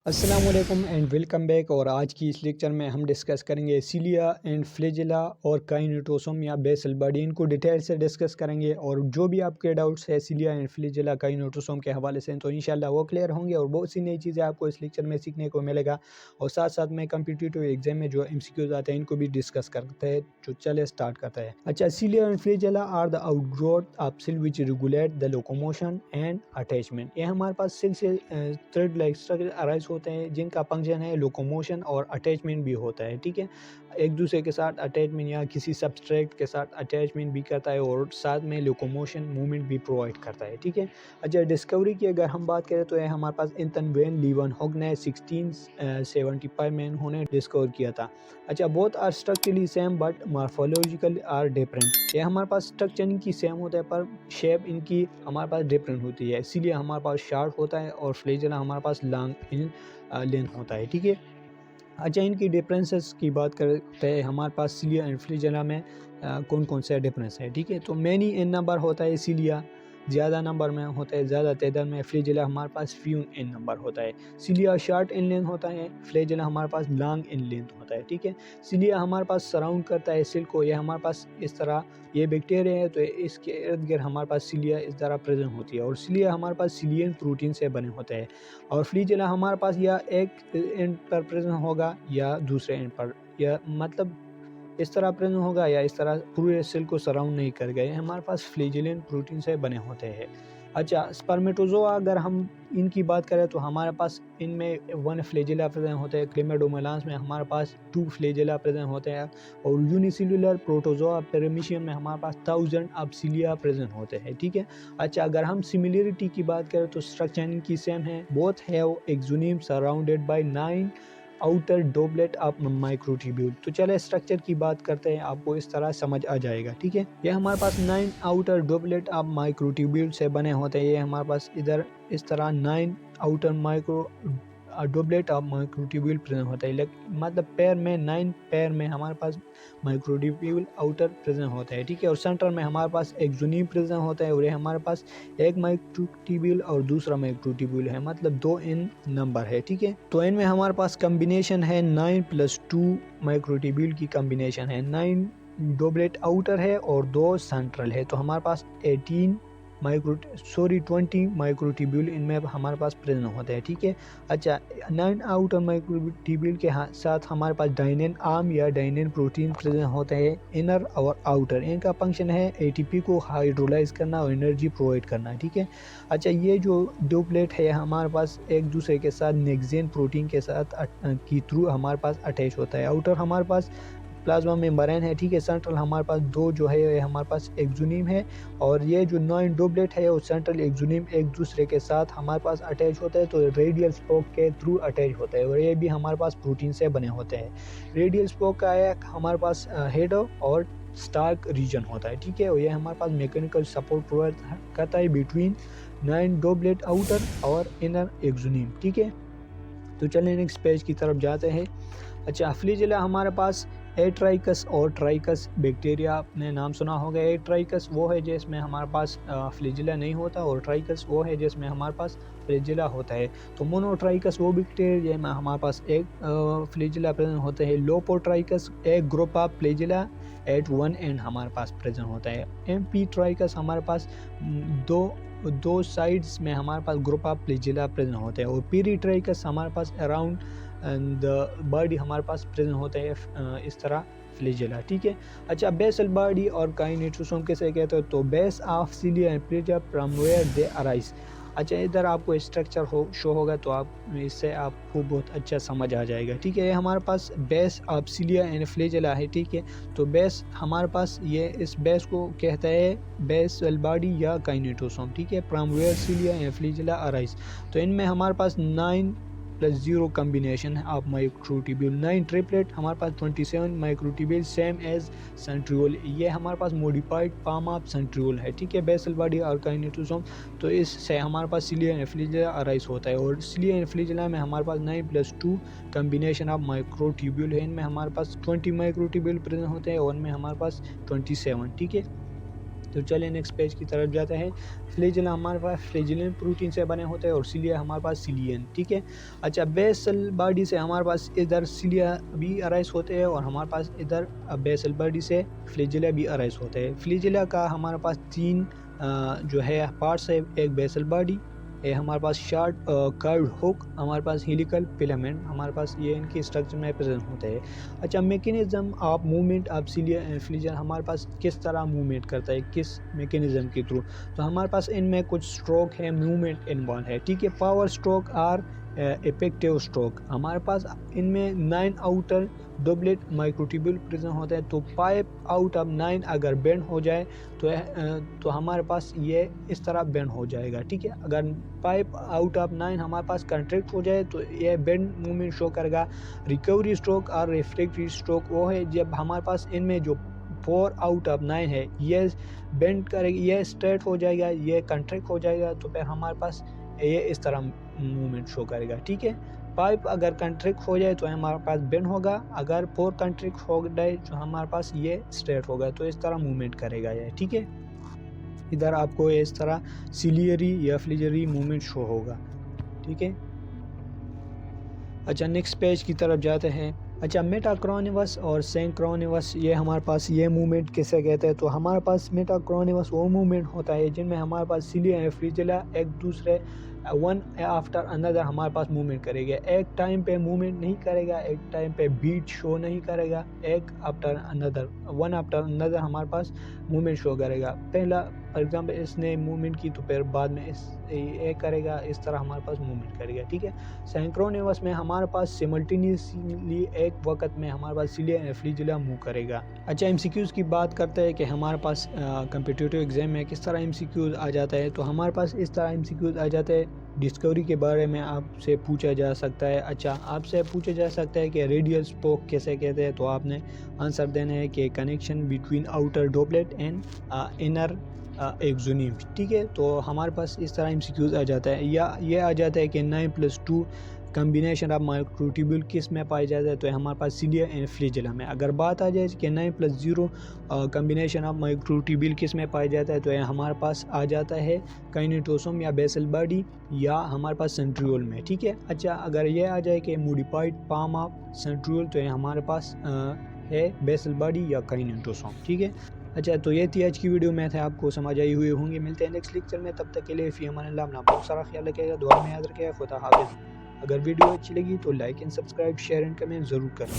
अस्सलाम वालेकुम and welcome back. और आज की इस लेक्चर में हम डिस्कस करेंगे सिलिया एंड फ्लैजेला और काइनेटोसोम या बेसल बॉडी, इनको डिटेल से डिस्कस करेंगे। और जो भी आपके डाउट्स है सिलिया एंड फ्लैजेला काइनेटोसोम के हवाले से तो इंशाल्लाह वो क्लियर होंगे और बहुत सी नई चीज़ें आपको इस लेक्चर में सीखने को मिलेगा। और साथ साथ में कम्पिटिटिव एग्जाम में जो MCQs आते हैं इनको भी डिस्कस करते हैं। जो चले स्टार्ट करते हैं। अच्छा, cilia and flagella are the outgrowth of cell which regulate the locomotion and attachment. ये हमारे पास सेल से थ्रेड लाइक स्ट्रक्चर अराइज होते हैं जिनका फंक्शन है लोकोमोशन और अटैचमेंट भी होता है। ठीक है, एक दूसरे के साथ अटैचमेंट या किसी सबस्ट्रेट के साथ अटैचमेंट भी करता है और साथ में लोकोमोशन मूवमेंट भी प्रोवाइड करता है। ठीक है, अच्छा डिस्कवरी की अगर हम बात करें तो ये हमारे पास इंतन वेन लीवन ने 1675 में उन्होंने डिस्कवर किया था। अच्छा, both are structurally same but morphological are different. ये हमारे पास स्ट्रक्चर इनकी सेम होता है पर शेप इनकी हमारे पास डिफरेंट होती है, इसीलिए हमारे पास शार्ट होता है और फ्लैजेला हमारे पास लॉन्ग इन लेंथ होता है। ठीक है, अच्छा इनकी डिफरेंसेस की बात करते हैं। हमारे पास सिलिया एंड फ्लैजेला में कौन कौन से डिफरेंस है। ठीक है, तो मैनी इन नंबर होता है, सिलिया ज़्यादा नंबर में होता है, ज़्यादा तादाद में। फ्लैजेला हमारे पास फ्यू इन नंबर होता है। सिलिया शॉर्ट इन लेंथ होता है, फ्लैजेला हमारे पास लॉन्ग इन लेंथ होता है। ठीक है, सिलिया हमारे पास सराउंड करता है सेल को, यह हमारे पास इस तरह ये बैक्टीरिया है तो इसके इर्द गिर्द हमारे पास सिलिया इस तरह प्रेजेंट होती है। और सिलिया हमारे पास सिलियन प्रोटीन से बने होते हैं। और फ्लैजेला हमारे पास या एक एंड पर प्रेजेंट होगा या दूसरे एंड पर, या मतलब इस तरह प्रेजेंट होगा या इस तरह पूरे सेल को सराउंड नहीं कर गए। हमारे पास फ्लैजेलियन प्रोटीन से बने होते हैं। अच्छा, स्पर्मेटोजोआ अगर हम इनकी बात करें तो हमारे पास इनमें 1 फ्लैजेला प्रेजेंट होते हैं। क्लेमाडोमेलान्स में हमारे पास 2 फ्लैजेला प्रेजेंट होते हैं। और यूनिसेल्युलर प्रोटोजोआ पेरामीशियम में हमारे पास 1000 अबसिलिया प्रेजेंट होते हैं। ठीक है, अच्छा अगर हम सिमिलरिटी की बात करें तो स्ट्रक्चर इनकी सेम है। Both have axoneme surrounded by 9 outer doublet of microtubule. तो चले स्ट्रक्चर की बात करते हैं, आपको इस तरह समझ आ जाएगा। ठीक है, ये हमारे पास 9 आउटर डोबलेट ऑफ माइक्रोट्यूब्यूल से बने होते हैं। ये हमारे पास इधर इस तरह 9 outer micro doublet of microtubule present होता है। मतलब पैर में 9 पैर में हमारे पास माइक्रोट्यूब्यूल आउटर प्रेजेंट होता है। ठीक है, और सेंटर में हमारे पास एक्सोनिम प्रेजेंट होता है और ये हमारे पास एक माइक्रोट्यूब्यूल और दूसरा माइक्रोट्यूब्यूल है, मतलब 2 इन नंबर है। ठीक है, तो इनमें हमारे पास कम्बिनेशन है 9 + 2 माइक्रोट्यूब्यूल की कम्बिनेशन है। 9 डोबलेट आउटर है और 2 सेंट्रल है, तो हमारे पास 20 माइक्रोट्यूब्यूल इनमें हमारे पास प्रेजेंट होते हैं। ठीक है, अच्छा 9 आउटर माइक्रोट्यूब्यूल के साथ हमारे पास डाइनेन आर्म या डाइनेन प्रोटीन प्रेजेंट होते हैं, इनर और आउटर। इनका फंक्शन है ATP को हाइड्रोलाइज करना और एनर्जी प्रोवाइड करना। ठीक है, अच्छा ये जो डोपलेट है हमारे पास एक दूसरे के साथ नेक्सेन प्रोटीन के साथ की थ्रू हमारे पास अटैच होता है। आउटर हमारे पास प्लाज्मा मेम्ब्रेन है। ठीक है, सेंट्रल हमारे पास 2 जो है हमारे पास एक्सोनिम है। और ये जो 9 डोबलेट है और सेंट्रल एक्सोनिम एक दूसरे के साथ हमारे पास अटैच होता है, तो रेडियल स्पोक के थ्रू अटैच होता है और ये भी हमारे पास प्रोटीन से बने होते हैं। रेडियल स्पोक का एक हमारे पास हेड और स्टार्क रीजन होता है। ठीक है, और ये हमारे पास मैकेनिकल सपोर्ट प्रोवाइड करता है बिटवीन 9 डोबलेट आउटर और इनर एक्सोनिम। ठीक है, तो चलिए नेक्स्ट पेज की तरफ जाते हैं। अच्छा, फ्लैजेला हमारे पास एट्राइकस और ट्राइकस बैक्टीरिया आपने नाम सुना होगा। एट्राइकस वो है जिसमें हमारे पास फ्लैजेला नहीं होता और ट्राइकस वो है जिसमें हमारे पास फ्लैजेला होता है। तो मोनोट्राइकस वो बैक्टीरिया में हमारे पास एक फ्लैजेला प्रेजेंट होते हैं। लोपोट्राइकस एक group of flagella at 1 and हमारे पास प्रेजेंट होता है। एम्फीट्राइकस हमारे पास दो साइड्स में हमारे पास ग्रुप ऑफ फ्लैजेला प्रेजेंट होते हैं। और पीरीट्राइकस हमारे पास अराउंड द बॉडी हमारे पास प्रेजेंट होते हैं इस तरह फ्लैजेला। ठीक है, अच्छा बेसल बॉडी और काइनेटोसोम कैसे कहते हो, तो base of cilia and flagella from where they arise. अच्छा, इधर आपको स्ट्रक्चर शो होगा तो आप इससे आपको बहुत अच्छा समझ आ जाएगा। ठीक है, ये हमारे पास base of cilia and flagella है। ठीक है, तो बेस हमारे पास ये इस बेस को कहता है बेसल बॉडी या काइनेटोसोम। ठीक है, from where cilia and flagella arise. तो इनमें हमारे पास 9 + 0 कम्बिनेशन है ऑफ माइक्रोट्यूब्यूल। 9 ट्रिपलेट हमारे पास 27 माइक्रोट्यूब्यूल सेम एज सेंट्रियोल। ये हमारे पास मॉडिफाइड फॉर्म ऑफ सेंट्रियोल है। ठीक है, बेसल बॉडी और काइनेटोसोम, तो इससे हमारे पास सिलिया एंड फ्लैजेला अराइज होता है। और सिलिया एंड फ्लैजेला में हमारे पास 9 + 2 कम्बिनेशन ऑफ माइक्रोट्यूब्यूल है। इनमें हमारे पास 20 माइक्रोट्यूब्यूल प्रेजेंट होते हैं और इनमें हमारे पास 27। ठीक है, तो चलिए नेक्स्ट पेज की तरफ जाते हैं। फ्लैजेला हमारे पास फ्लैजेलियन प्रोटीन से बने होते हैं और सिलिया हमारे पास सिलियन, ठीक है। अच्छा, बेसल बॉडी से हमारे पास इधर सिलिया भी अराइज होते हैं और हमारे पास इधर बेसल बॉडी से फ्लैजेला भी अराइज होते हैं। फ्लैजेला का हमारे पास 3 जो है पार्ट्स है, एक बेसल बॉडी, ये हमारे पास शार्ट कर्व्ड हुक, हमारे पास हेलिकल फिलामेंट, हमारे पास ये इनके स्ट्रक्चर में प्रेजेंट होते हैं। अच्छा, mechanism of movement of cilia and flagella हमारे पास किस तरह मूवमेंट करता है, किस मैकेनिज्म के थ्रू, तो हमारे पास इनमें कुछ स्ट्रोक है, मूवमेंट इन्वॉल्व है, ठीक है। पावर स्ट्रोक और इफेक्टिव स्ट्रोक, हमारे पास इनमें 9 आउटर डबलेट माइक्रोट्यूब्यूल प्रेजेंट होता है। तो 5 आउट ऑफ 9 अगर बेंड हो जाए तो हमारे पास ये इस तरह बेंड हो जाएगा, ठीक है। अगर 5 आउट ऑफ 9 हमारे पास कंट्रैक्ट हो जाए तो ये बेंड मूवमेंट शो करेगा। रिकवरी स्ट्रोक और रिफ्लेक्टरी स्ट्रोक वो है जब हमारे पास इनमें जो 4 आउट ऑफ 9 है ये बेंड करेगा, ये स्ट्रेट हो जाएगा, ये कंट्रैक्ट हो जाएगा, तो फिर हमारे पास ये इस तरह मूवमेंट शो करेगा, ठीक है। 5 अगर कंट्रैक्ट हो जाए तो हमारे पास बेंड होगा, अगर 4 कंट्रैक्ट हो जाए तो हमारे पास ये स्ट्रेट होगा, तो इस तरह मूवमेंट करेगा ये, ठीक है। इधर आपको इस तरह सिलियरी या फ्लैजेलरी मूवमेंट शो होगा, ठीक है। अच्छा, नेक्स्ट पेज की तरफ जाते हैं। अच्छा, मेटाक्रोनिवस और सेंक्रोनिवस, ये हमारे पास ये मूवमेंट किसे कहते हैं, तो हमारे पास मेटाक्रोनिवस वो मूवमेंट होता है जिनमें हमारे पास सिलिया एंड फ्लैजेला एक दूसरे वन आफ्टर अनदर हमारे पास मूवमेंट करेगा, एक टाइम पे मूवमेंट नहीं करेगा, एक टाइम पे बीट शो नहीं करेगा, एक after another, one after another हमारे पास मूवमेंट शो करेगा। पहला फॉर एग्जांपल इसने मूवमेंट की तो फिर बाद में ये करेगा, इस तरह हमारे पास मूवमेंट करेगा, ठीक है। सिंक्रोनिवस में हमारे पास सिमल्टेनियसली एक वक्त में हमारे पास सिलिया एंड फ्लैजेला मूव करेगा। अच्छा, एमसीक्यूज़ की बात करते हैं कि हमारे पास कम्पिटिटिव एग्जाम में किस तरह एमसीक्यूज़ आ जाता है, तो हमारे पास इस तरह एमसीक्यूज़ आ जाते हैं। डिस्कवरी के बारे में आपसे पूछा जा सकता है। अच्छा, आपसे पूछा जा सकता है कि रेडियल स्पोक कैसे कहते हैं, तो आपने आंसर देना है कि connection between outer doublet and inner axoneme, ठीक है। तो हमारे पास इस तरह एमसीक्यूज़ आ जाता है, या ये आ जाता है कि 9+2 कम्बिनेशन ऑफ माइक्रोट्यूब्यूल किस में पाया जाता है, तो हमारे पास सिलिया एंड फ्लैजेला में। अगर बात आ जाए कि 9+0 कम्बिनेशन ऑफ माइक्रोट्यूब्यूल किस में पाया जाता है, तो हमारे पास आ जाता है काइनेटोसोम या बेसल बॉडी या हमारे पास सेंट्रियोल में, ठीक है। अच्छा, अगर ये आ जाए कि मोडिफाइड पाम ऑफ सेंट्रियोल, तो हमारे पास है बेसल बॉडी या काइनेटोसोम, ठीक है। अच्छा, तो ये थी आज की वीडियो, मैं था आपको समझ आई हुई होंगी। मिलते हैं नेक्स्ट लेक्चर में, तब तक के लिए फ़ी अमान अल्लाह, अपना बहुत सारा ख्याल रखिएगा, दुआ में याद रखिएगा। खुदा हाफिज़। अगर वीडियो अच्छी लगी तो like and subscribe, share and comment ज़रूर करें।